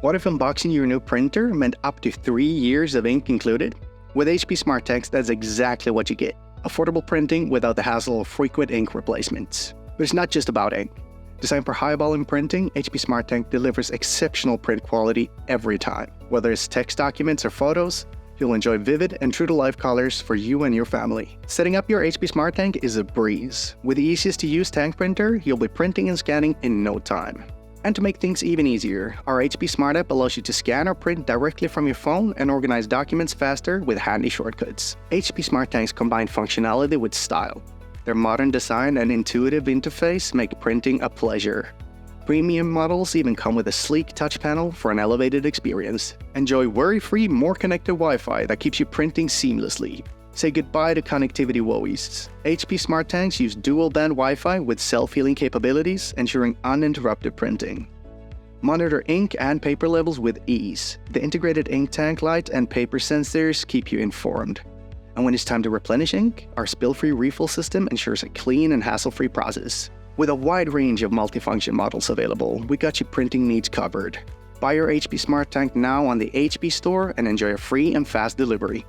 What if unboxing your new printer meant up to 3 years of ink included? With HP Smart Tanks, that's exactly what you get. Affordable printing without the hassle of frequent ink replacements. But it's not just about ink. Designed for high volume printing, HP Smart Tank delivers exceptional print quality every time. Whether it's text documents or photos, you'll enjoy vivid and true-to-life colors for you and your family. Setting up your HP Smart Tank is a breeze. With the easiest to use tank printer, you'll be printing and scanning in no time. And to make things even easier, our HP Smart app allows you to scan or print directly from your phone and organize documents faster with handy shortcuts. HP Smart Tanks combine functionality with style. Their modern design and intuitive interface make printing a pleasure. Premium models even come with a sleek touch panel for an elevated experience. Enjoy worry-free, more connected Wi-Fi that keeps you printing seamlessly. Say goodbye to connectivity woes. HP Smart Tanks use dual-band Wi-Fi with self-healing capabilities, ensuring uninterrupted printing. Monitor ink and paper levels with ease. The integrated ink tank light and paper sensors keep you informed. And when it's time to replenish ink, our spill-free refill system ensures a clean and hassle-free process. With a wide range of multifunction models available, we got your printing needs covered. Buy your HP Smart Tank now on the HP Store and enjoy a free and fast delivery.